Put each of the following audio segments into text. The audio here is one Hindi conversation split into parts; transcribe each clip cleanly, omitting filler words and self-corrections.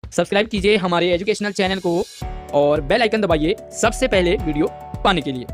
सब्सक्राइब कीजिए हमारे एजुकेशनल चैनल को और बेल आइकन दबाइए सबसे पहले वीडियो पाने के लिए।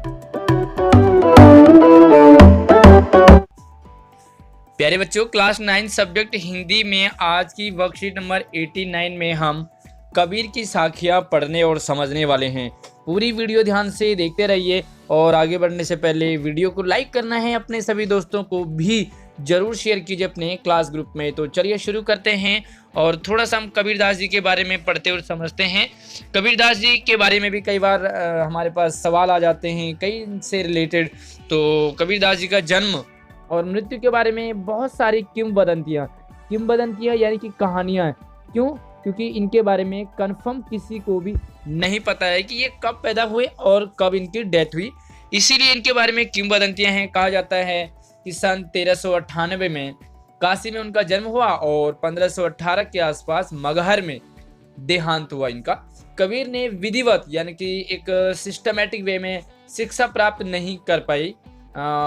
प्यारे बच्चों, क्लास 9 सब्जेक्ट हिंदी में आज की वर्कशीट नंबर 89 में हम कबीर की साखियाँ पढ़ने और समझने वाले हैं। पूरी वीडियो ध्यान से देखते रहिए और आगे बढ़ने से पहले वीडियो को लाइक करना है, अपने सभी दोस्तों को भी जरूर शेयर कीजिए अपने क्लास ग्रुप में। तो चलिए शुरू करते हैं और थोड़ा सा हम कबीरदास जी के बारे में पढ़ते और समझते हैं। कबीरदास जी के बारे में भी कई बार हमारे पास सवाल आ जाते हैं कई से रिलेटेड। तो कबीरदास जी का जन्म और मृत्यु के बारे में बहुत सारी किंवदंतियाँ यानी कि कहानियाँ। क्यों? क्योंकि इनके बारे में कंफर्म किसी को भी नहीं पता है कि ये कब पैदा हुए और कब इनकी डेथ हुई, इसीलिए इनके बारे में किंवदंतियाँ हैं। कहा जाता है कि सन 1398 में काशी में उनका जन्म हुआ और 1518 के आसपास मगहर में देहांत हुआ इनका। कबीर ने विधिवत यानी कि एक सिस्टमैटिक वे में शिक्षा प्राप्त नहीं कर पाई,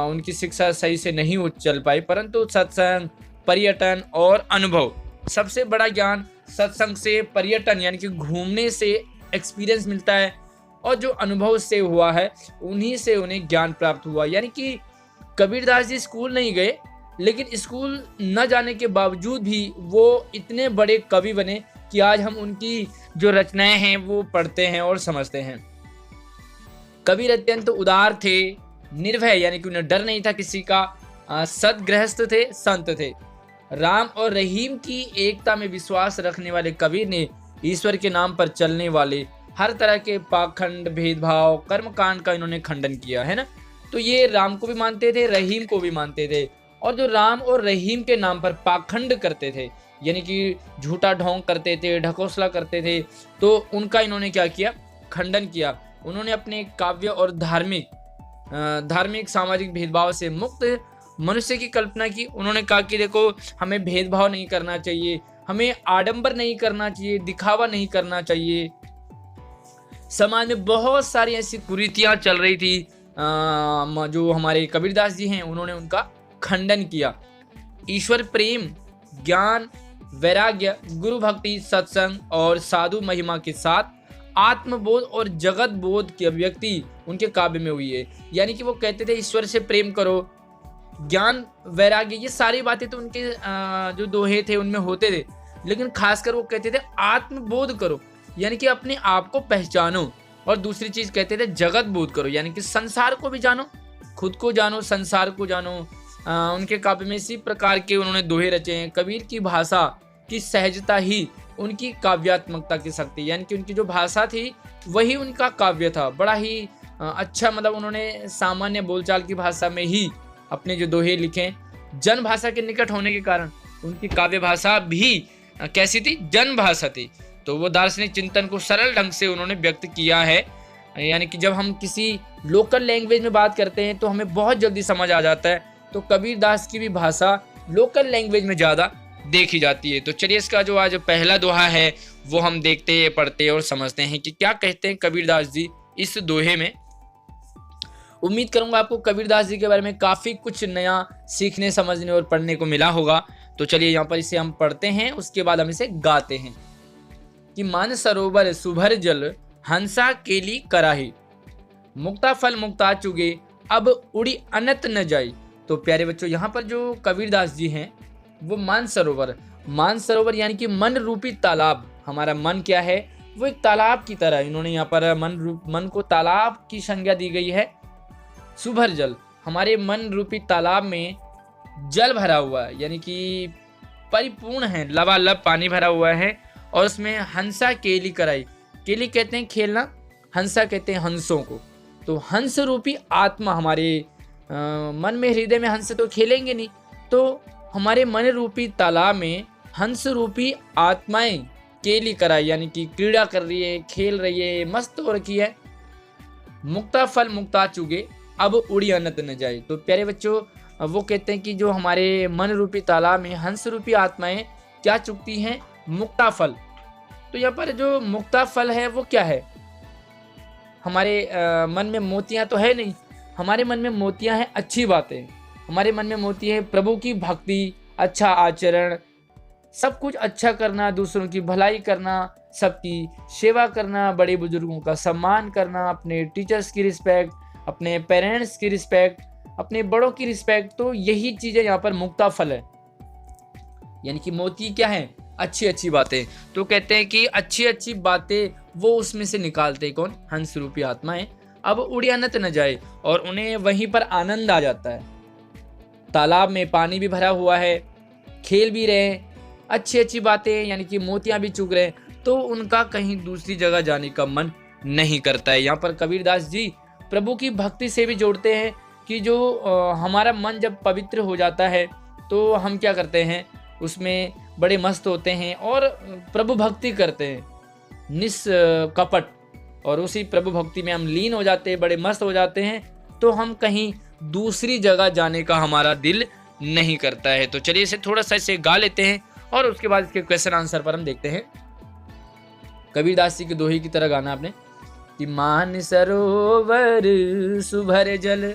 उनकी शिक्षा सही से नहीं चल पाई, परंतु सत्संग, पर्यटन और अनुभव, सबसे बड़ा ज्ञान सत्संग से, पर्यटन यानी कि घूमने से एक्सपीरियंस मिलता है और जो अनुभव से हुआ है उन्हीं से उन्हें ज्ञान प्राप्त हुआ। यानी कि कबीरदास जी स्कूल नहीं गए, लेकिन स्कूल न जाने के बावजूद भी वो इतने बड़े कवि बने कि आज हम उनकी जो रचनाएं हैं वो पढ़ते हैं और समझते हैं। कबीर अत्यंत उदार थे, निर्भय यानी कि उन्हें डर नहीं था किसी का, सद्गृहस्थ थे, संत थे। राम और रहीम की एकता में विश्वास रखने वाले कबीर ने ईश्वर के नाम पर चलने वाले हर तरह के पाखंड, भेदभाव, कर्मकांड का इन्होंने खंडन किया है ना। तो ये राम को भी मानते थे, रहीम को भी मानते थे, और जो राम और रहीम के नाम पर पाखंड करते थे यानी कि झूठा ढोंग करते थे, ढकोसला करते थे, तो उनका इन्होंने क्या किया? खंडन किया। उन्होंने अपने काव्य और धार्मिक सामाजिक भेदभाव से मुक्त मनुष्य की कल्पना की। उन्होंने कहा कि देखो, हमें भेदभाव नहीं करना चाहिए, हमें आडंबर नहीं करना चाहिए, दिखावा नहीं करना चाहिए। समाज में बहुत सारी ऐसी कुरीतियां चल रही थी, जो हमारे कबीरदास जी हैं उन्होंने उनका खंडन किया। ईश्वर प्रेम, ज्ञान, वैराग्य, गुरु भक्ति, सत्संग और साधु महिमा के साथ आत्मबोध और जगत बोध की अभिव्यक्ति उनके काव्य में हुई है। यानी कि वो कहते थे ईश्वर से प्रेम करो, ज्ञान, वैराग्य, ये सारी बातें तो उनके जो दोहे थे उनमें होते थे, लेकिन खासकर वो कहते थे आत्मबोध करो यानी कि अपने आप को पहचानो, और दूसरी चीज कहते थे जगत बोध करो यानी कि संसार को भी जानो, खुद को जानो, संसार को जानो। उनके काव्य में इसी प्रकार के उन्होंने दोहे रचे हैं। कबीर की भाषा की सहजता ही उनकी काव्यात्मकता की शक्ति, यानी कि उनकी जो भाषा थी वही उनका काव्य था। बड़ा ही अच्छा, मतलब उन्होंने सामान्य बोलचाल की भाषा में ही अपने जो दोहे लिखे। जन भाषा के निकट होने के कारण उनकी काव्य भाषा भी कैसी थी? जन भाषा थी। तो वो दार्शनिक चिंतन को सरल ढंग से उन्होंने व्यक्त किया है। यानी कि जब हम किसी लोकल लैंग्वेज में बात करते हैं तो हमें बहुत जल्दी समझ आ जाता है, तो कबीरदास की भी भाषा लोकल लैंग्वेज में ज़्यादा देखी जाती है। तो चलिए, इसका जो आज पहला दोहा है वो हम देखते, पढ़ते और समझते हैं कि क्या कहते हैं कबीरदास जी इस दोहे में। उम्मीद करूंगा आपको कबीरदास जी के बारे में काफ़ी कुछ नया सीखने, समझने और पढ़ने को मिला होगा। तो चलिए यहाँ पर इसे हम पढ़ते हैं, उसके बाद हम इसे गाते हैं कि मान सरोवर सुभर जल, हंसा केली कराही, मुक्ता फल मुक्ता चुगे, अब उड़ी अनत न जाई। तो प्यारे बच्चों, यहाँ पर जो कबीरदास जी हैं वो मान सरोवर यानी कि मन रूपी तालाब। हमारा मन क्या है? वो एक तालाब की तरह, इन्होंने यहाँ पर मन को तालाब की संज्ञा दी गई है। सुभर जल, हमारे मन रूपी तालाब में जल भरा हुआ है यानी कि परिपूर्ण है, लबालब पानी भरा हुआ है, और उसमें हंसा केली कराई। केली कहते हैं खेलना, हंसा कहते हैं हंसों को। तो हंस रूपी आत्मा हमारे मन में, हृदय में हंस तो खेलेंगे नहीं, तो हमारे मन रूपी तालाब में हंस रूपी आत्माएं केली कराई यानी कि क्रीड़ा कर रही है, खेल रही है, मस्त हो रखी है। मुक्ता फल मुक्ता चुगे, अब उड़ी अनत न जाए। तो प्यारे बच्चों, वो कहते हैं कि जो हमारे मन रूपी तालाब में हंस रूपी आत्माएं क्या चुगती हैं? मुक्ता फल। तो यहाँ पर जो मुक्ता फल है वो क्या है? हमारे मन में मोतियां तो है नहीं, हमारे मन में मोतियां हैं अच्छी बातें, हमारे मन में मोती है प्रभु की भक्ति, अच्छा आचरण, सब कुछ अच्छा करना, दूसरों की भलाई करना, सबकी सेवा करना, बड़े बुजुर्गों का सम्मान करना, अपने टीचर्स की रिस्पेक्ट, अपने पेरेंट्स की रिस्पेक्ट, अपने बड़ों की रिस्पेक्ट। तो यही चीज़ें यहाँ पर मुक्ता फल है, यानी कि मोती क्या है, अच्छी अच्छी बातें। तो कहते हैं कि अच्छी अच्छी बातें वो उसमें से निकालते कौन, हंस रूपी आत्माएं। अब उड़ियानत न जाए और उन्हें वहीं पर आनंद आ जाता है। तालाब में पानी भी भरा हुआ है, खेल भी रहे, अच्छी अच्छी बातें यानी कि मोतियां भी चुग रहे, तो उनका कहीं दूसरी जगह जाने का मन नहीं करता है। यहाँ पर कबीरदास जी प्रभु की भक्ति से भी जोड़ते हैं कि जो हमारा मन जब पवित्र हो जाता है तो हम क्या करते हैं, उसमें बड़े मस्त होते हैं और प्रभु भक्ति करते हैं निष्कपट, और उसी प्रभु भक्ति में हम लीन हो जाते हैं, बड़े मस्त हो जाते हैं, तो हम कहीं दूसरी जगह जाने का हमारा दिल नहीं करता है। तो चलिए इसे थोड़ा सा इसे गा लेते हैं और उसके बाद इसके क्वेश्चन आंसर पर हम देखते हैं। कबीरदास जी के दोहे की तरह गाना आपने कि मान सरोवर सुभर जल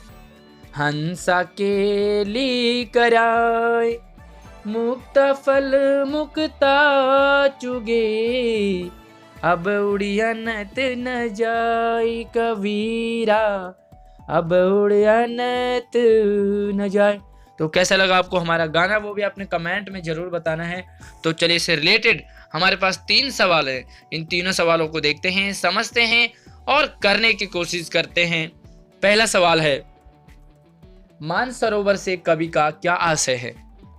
हंसा केली कराय, मुक्ता फल मुक्ता चुगे, अब उड़ियानत न जाय कबीरा, अब उड़ियानत न जाए। तो कैसा लगा आपको हमारा गाना, वो भी आपने कमेंट में जरूर बताना है। तो चलिए इससे रिलेटेड हमारे पास 3 सवाल है, इन तीनों सवालों को देखते हैं, समझते हैं और करने की कोशिश करते हैं। पहला सवाल है, मानसरोवर से कवि का क्या आशय है।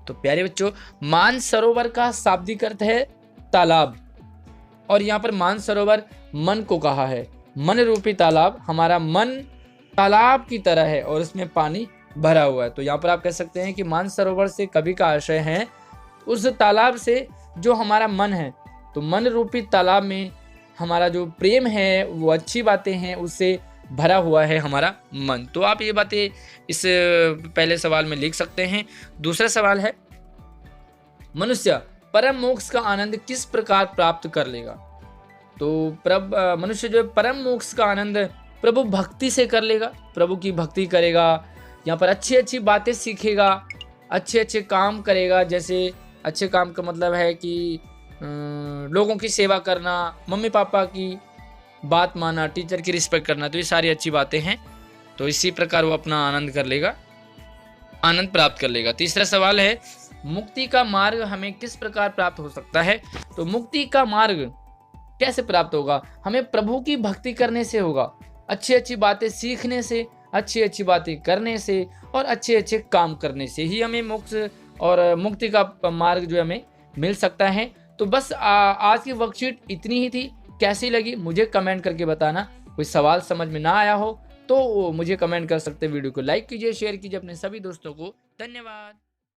तो प्यारे बच्चों, मानसरोवर का शाब्दिक अर्थ है तालाब, और यहाँ पर मानसरोवर मन को कहा है। मन रूपी तालाब, हमारा मन तालाब की तरह है और उसमें पानी भरा हुआ है। तो यहाँ पर आप कह सकते हैं कि मानसरोवर से कवि का आशय है उस तालाब से जो हमारा मन है। तो मन रूपी तालाब में हमारा जो प्रेम है, वो अच्छी बातें हैं, उससे भरा हुआ है हमारा मन। तो आप ये बातें इस पहले सवाल में लिख सकते हैं। दूसरा सवाल है, मनुष्य परम मोक्ष का आनंद किस प्रकार प्राप्त कर लेगा। तो मनुष्य जो है परम मोक्ष का आनंद प्रभु भक्ति से कर लेगा, प्रभु की भक्ति करेगा, यहाँ पर अच्छी अच्छी बातें सीखेगा, अच्छे अच्छे काम करेगा। जैसे अच्छे काम का मतलब है कि लोगों की सेवा करना, मम्मी पापा की बात माना, टीचर की रिस्पेक्ट करना, तो ये सारी अच्छी बातें हैं। तो इसी प्रकार वो अपना आनंद कर लेगा, आनंद प्राप्त कर लेगा। तीसरा सवाल है, मुक्ति का मार्ग हमें किस प्रकार प्राप्त हो सकता है। तो मुक्ति का मार्ग कैसे प्राप्त होगा, हमें प्रभु की भक्ति करने से होगा, अच्छी अच्छी बातें सीखने से, अच्छी अच्छी बातें करने से और अच्छे अच्छे काम करने से ही हमें मोक्ष और मुक्ति का मार्ग जो हमें मिल सकता है। तो बस आज की वर्कशीट इतनी ही थी। कैसी लगी मुझे कमेंट करके बताना। कोई सवाल समझ में ना आया हो तो मुझे कमेंट कर सकते हैं। वीडियो को लाइक कीजिए, शेयर कीजिए अपने सभी दोस्तों को। धन्यवाद।